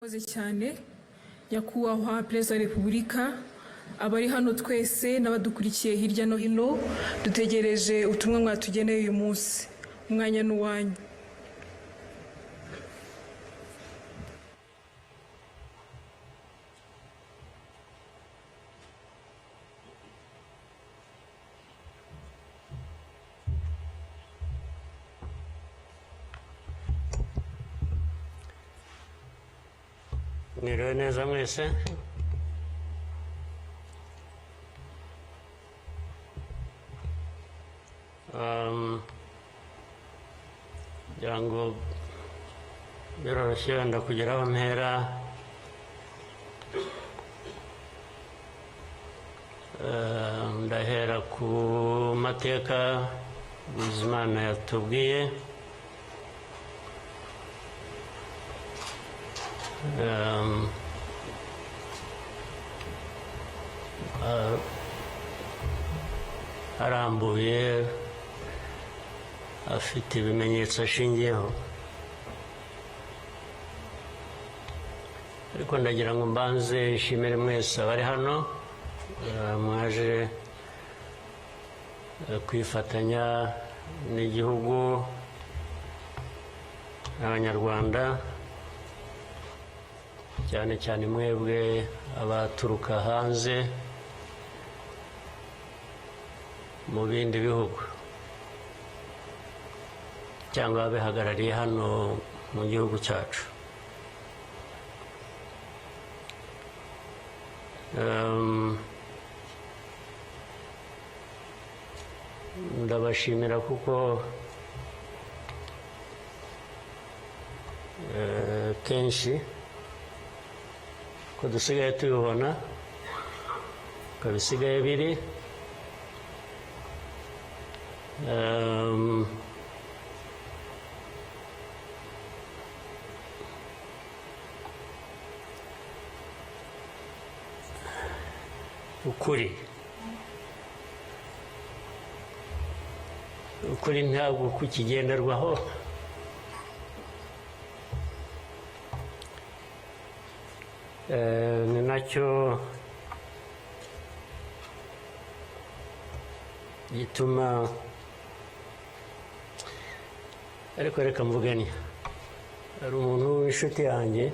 Murakoze cyane nyakubahwa Perezida wa Repubulika, abari hano twese n'abadukurikiye hirya no hino, dutegereje ubutumwa mwatugeneye uyu munsi. Umwanya n'uwanyu. Mwiriwe neza mwese. Ngira ngo biroroshye wenda kugira aho mpera. Ndahera ku mateka Bizimana yatubwiye. Arambuye afite ibimenyetso ashingiyeho, ariko ndagira ngo mbanze nshimire mwese abari hano mwaje kwifatanya n'igihugu n'abanyarwanda, cyane cyane mwebwe abaturuka hanze mu bindi bihugu cyangwa ababihagarariye hano mu gihugu cyacu. Ndabashimira kuko kenshi ko dusigaye tubibona ko bisigaye biri ukuri ntabwo kukigenderwaho. Ni nacyo gituma, ariko reka mvugane, hari umuntu w'inshuti yanjye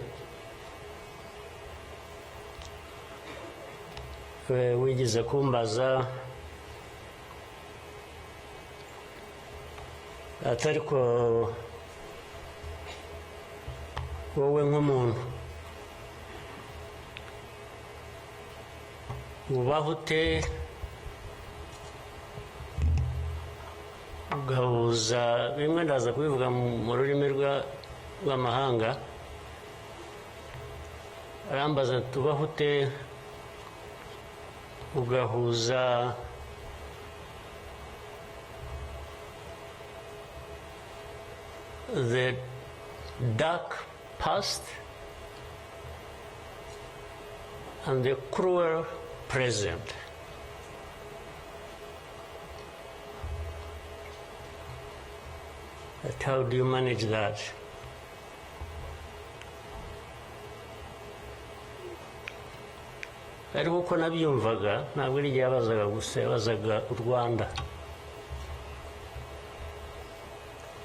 wigeze kumbaza ati ariko wowe nk'umuntu ubaho ute ugahuza bimwe, ndaza kubivuga mu rurimi rw'amahanga, arambaza ati ubaho ute ugahuza the dark past and the cruel present. But how do you manage that? Ariko uko nabyumvaga ntabwo ari igihe yabazaga gusa, yabazaga u Rwanda.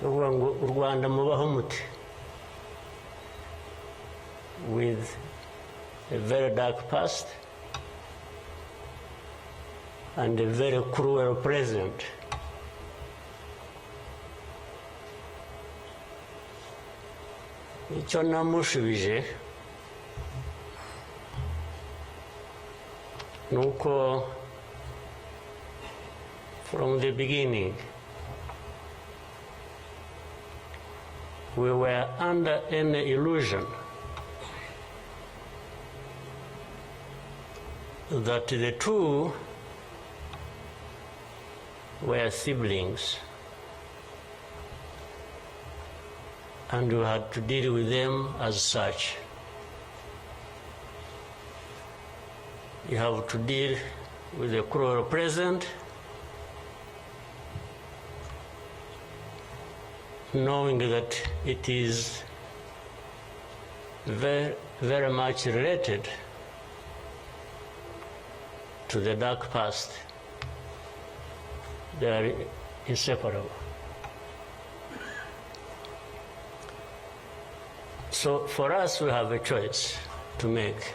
Uvuga ngo u Rwanda mubaho muti, with a very dark past and a very cruel present. Icyo namushubije nuko from the beginning we were under an illusion that the two were siblings and we had to deal with them as such. You have to deal with the cruel present, knowing that it is very, very much related to the dark past. They are inseparable. So for us, we have a choice to make.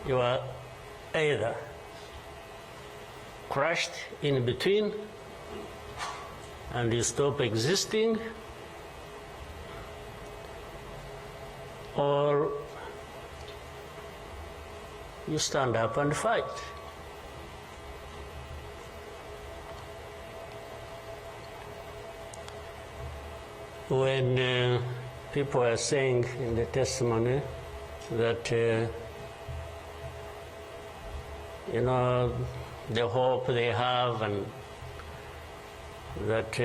You are either crushed in between and you stop existing, or you stand up and fight. When people are saying in the testimony that you know, the hope they have, and that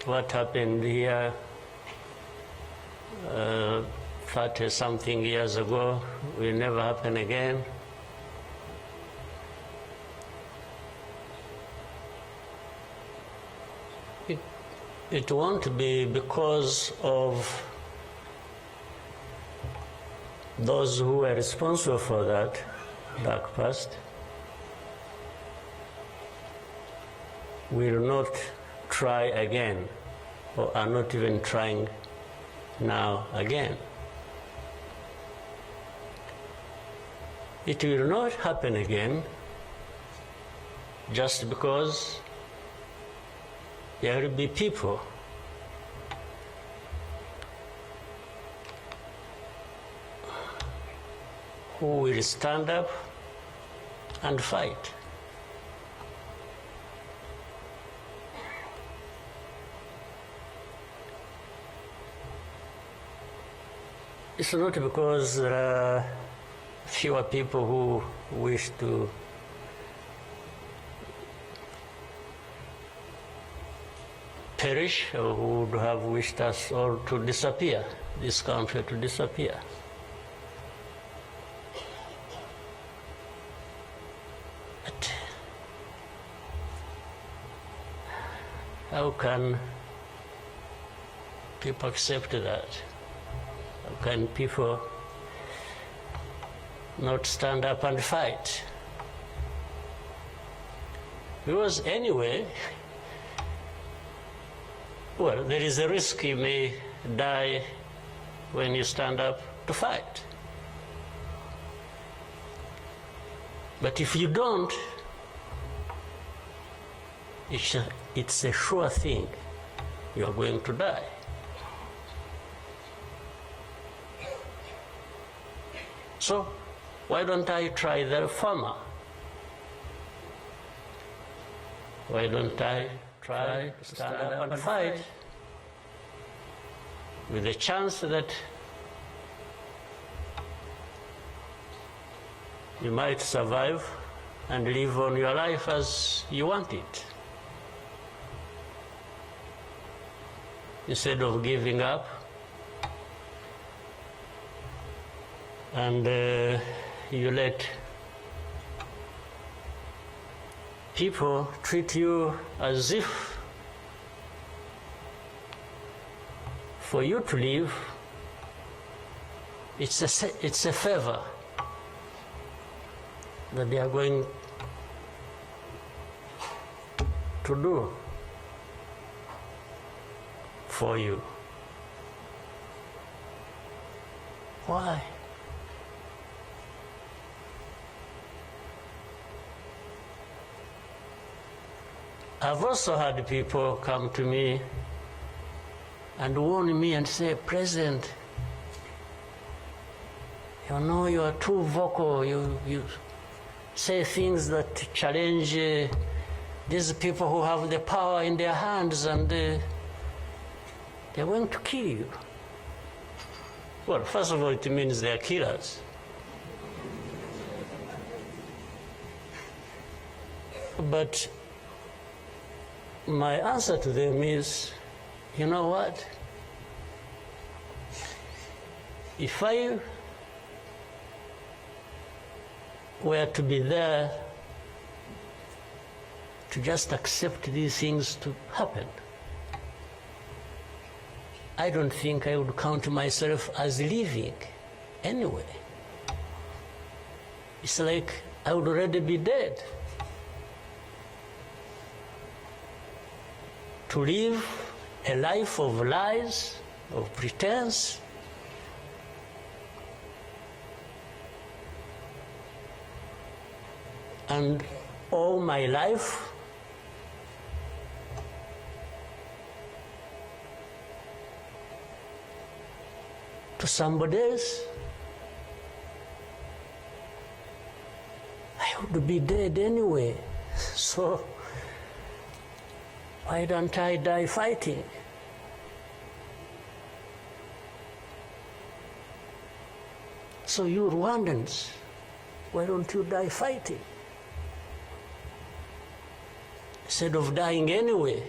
what happened here 30-something years ago will never happen again. It won't be because of those who were responsible for that dark past. Will not try again, or are not even trying now again. It will not happen again just because there will be people who will stand up and fight. It's not because there are fewer people who wish to perish, or who would have wished us all to disappear, this country to disappear. But how can people accept that? How can people not stand up and fight? Because anyway, well, there is a risk you may die when you stand up to fight. But if you don't, it's a sure thing you are going to die. So why don't I try the former? Why don't I try to stand up and fight with the chance that you might survive and live on your life as you want it, instead of giving up and you let people treat you as if for you to live, it's a favor that they are going to do for you. Why? I've also had people come to me and warn me and say, President, you know, you are too vocal. You say things that challenge these people who have the power in their hands, and they're going to kill you. Well, first of all, it means they're killers. But my answer to them is, you know what? If I were to be there to just accept these things to happen, I don't think I would count myself as living anyway. It's like I would already be dead. To live a life of lies, of pretense, and all my life to somebody else, I would be dead anyway. So why don't I die fighting? So you Rwandans, why don't you die fighting? Instead of dying anyway.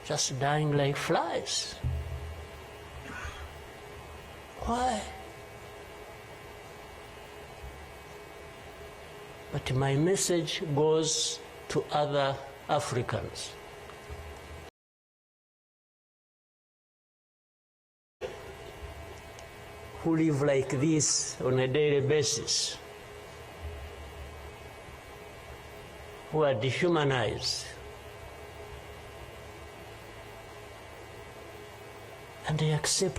Just dying like flies. Why? But my message goes to other Africans. Who live like this on a daily basis, who are dehumanized, and they accept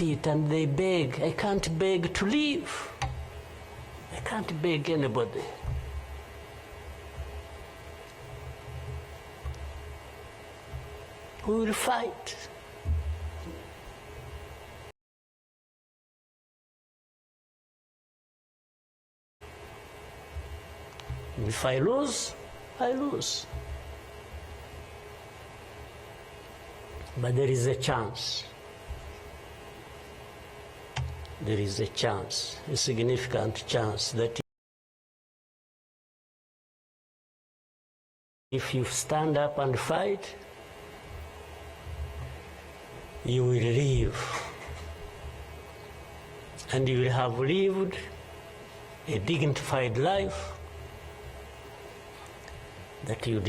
it and they beg. I can't beg to live. I can't beg anybody. We will fight. If I lose, I lose. But there is a chance. There is a chance, a significant chance, that if you stand up and fight, you will live. And you will have lived a dignified life that you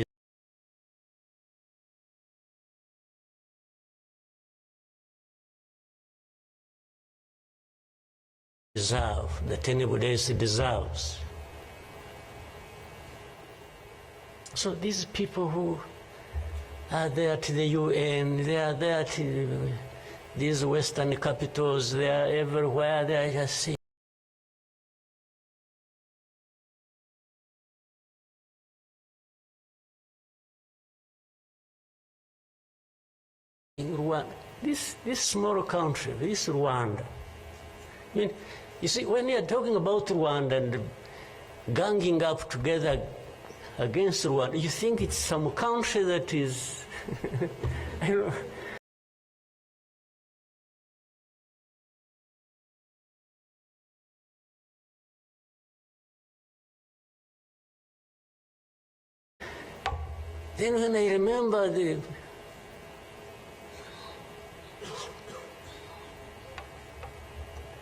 deserve, that anybody else deserves. So these people who are there to the UN, they are there to these Western capitals, they are everywhere, they are just saying, Rwanda, this small country, this Rwanda. I mean, you see, when you're talking about Rwanda and ganging up together against Rwanda, you think it's some country that is, I don't know. Then when I remember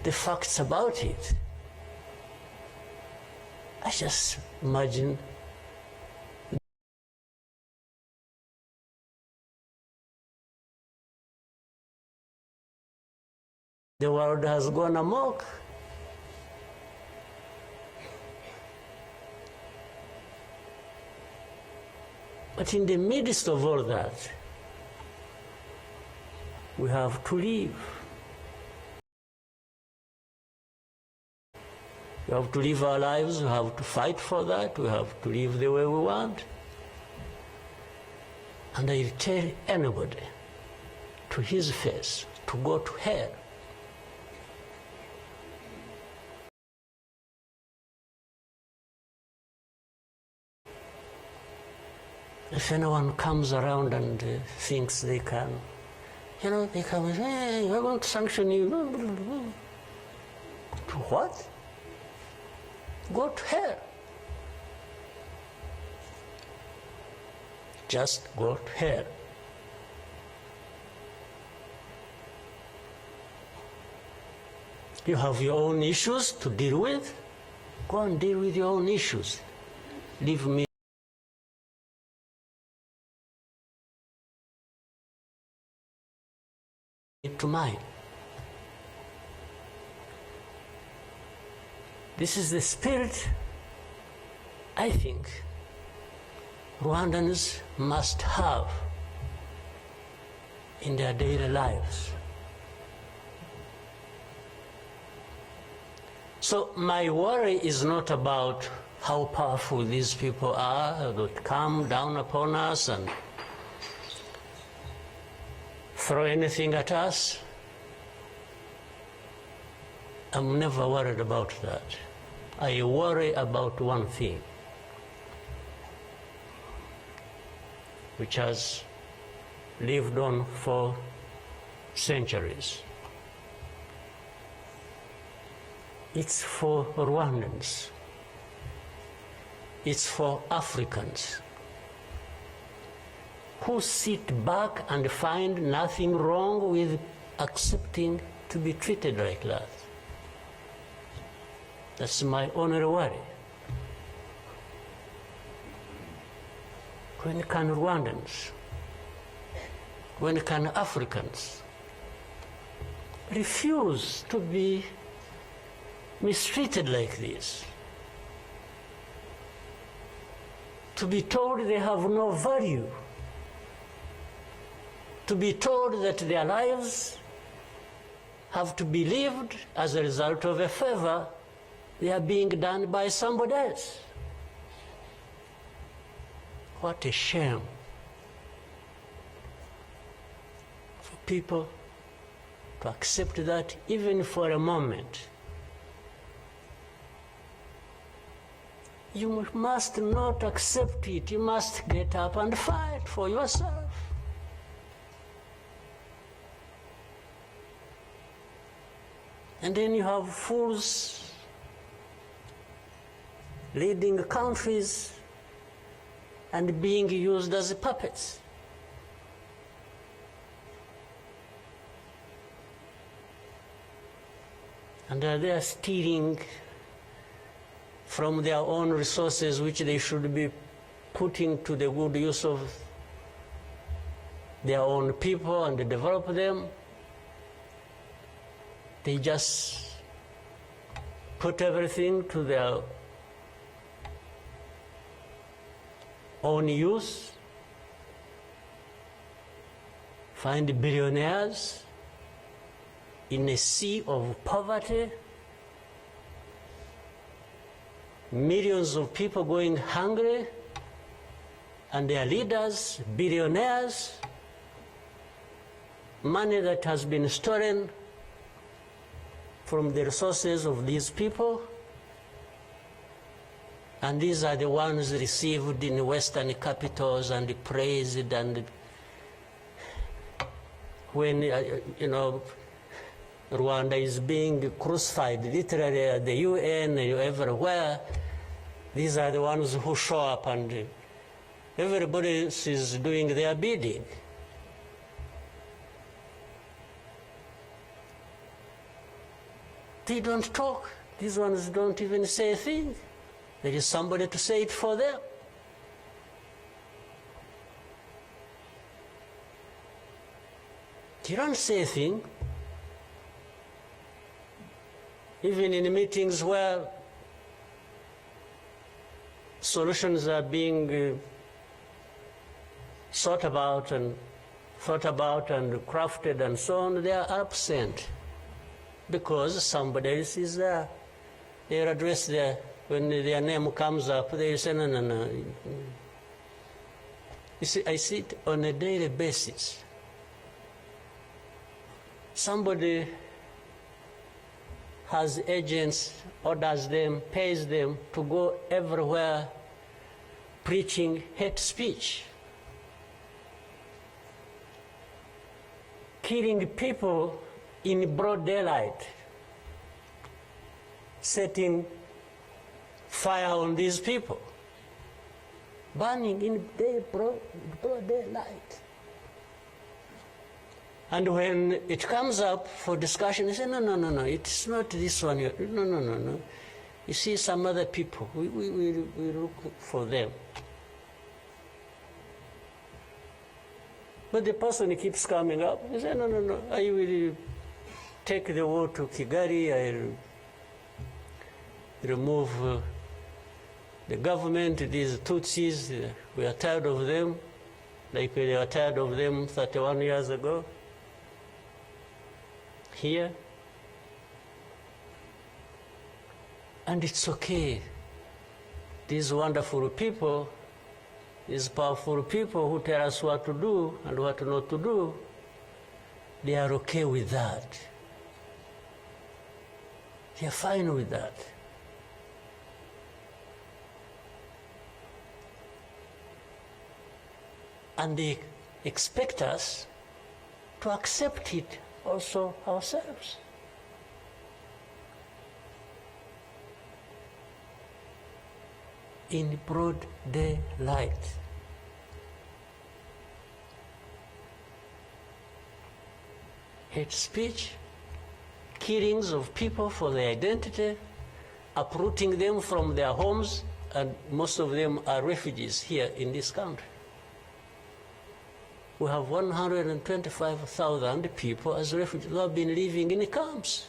the facts about it, I just imagine the world has gone amok. But in the midst of all that, we have to live. We have to live our lives, we have to fight for that, we have to live the way we want. And I tell anybody to his face to go to hell. If anyone comes around and thinks they can, they come and say, hey, we're going to sanction you. To what? Go to hell. Just go to hell. You have your own issues to deal with. Go and deal with your own issues. Leave me to mine. This is the spirit I think Rwandans must have in their daily lives. So my worry is not about how powerful these people are that come down upon us and throw anything at us. I'm never worried about that. I worry about one thing, which has lived on for centuries. It's for Rwandans. It's for Africans who sit back and find nothing wrong with accepting to be treated like that. That's my only worry. When can Rwandans, when can Africans refuse to be mistreated like this? To be told they have no value, to be told that their lives have to be lived as a result of a favor they are being done by somebody else. What a shame for people to accept that even for a moment. You must not accept it. You must get up and fight for yourself. And then you have fools leading countries and being used as puppets. And they are stealing from their own resources, which they should be putting to the good use of their own people and develop them. They just put everything to their own use, find billionaires in a sea of poverty, millions of people going hungry, and their leaders, billionaires, money that has been stolen from the resources of these people, and these are the ones received in Western capitals and praised, and when, Rwanda is being crucified literally at the UN, everywhere, these are the ones who show up and everybody else is doing their bidding. They don't talk. These ones don't even say a thing. There is somebody to say it for them. They don't say a thing. Even in meetings where solutions are being thought about and crafted and so on, they are absent because somebody else is there. They are addressed there. When their name comes up, they say, no. You see, I see it on a daily basis. Somebody has agents, orders them, pays them to go everywhere preaching hate speech, killing people in broad daylight, setting fire on these people, burning in broad daylight. And when it comes up for discussion, they say, no, it's not this one here. No. You see some other people, we look for them. But the person keeps coming up. He says, no, I will take the war to Kigali, I'll remove the government, these Tutsis, we are tired of them, like we were tired of them 31 years ago. Here. And it's okay. These wonderful people, these powerful people who tell us what to do and what not to do, they are okay with that. They are fine with that. And they expect us to accept it also ourselves. In broad daylight. Hate speech, killings of people for their identity, uprooting them from their homes, and most of them are refugees here in this country. We have 125,000 people as refugees who have been living in camps,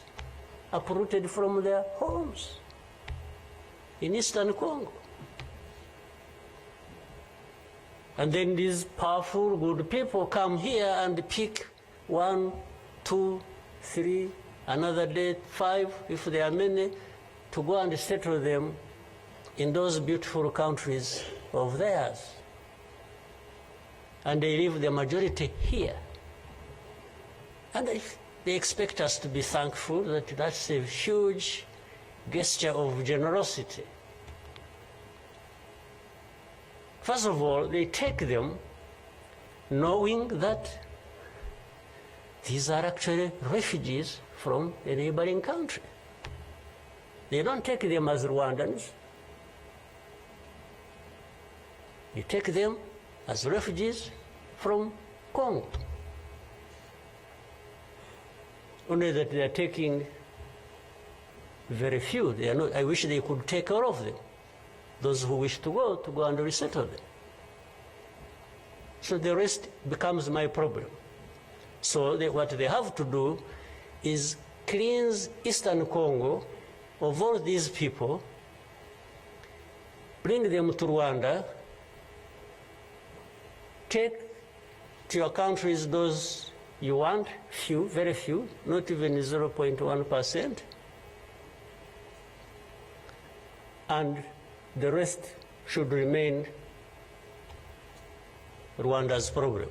uprooted from their homes in Eastern Congo. And then these powerful, good people come here and pick 1, 2, 3, another day 5, if there are many, to go and settle them in those beautiful countries of theirs. And they leave the majority here. And they expect us to be thankful that that's a huge gesture of generosity. First of all, they take them knowing that these are actually refugees from a neighboring country. They don't take them as Rwandans. They take them as refugees from Congo. Only that they are taking very few. They are not, I wish they could take all of them. Those who wish to go and resettle them. So the rest becomes my problem. So what they have to do is cleanse Eastern Congo of all these people, bring them to Rwanda, take to your countries those you want, few, very few, not even 0.1%, and the rest should remain Rwanda's problem.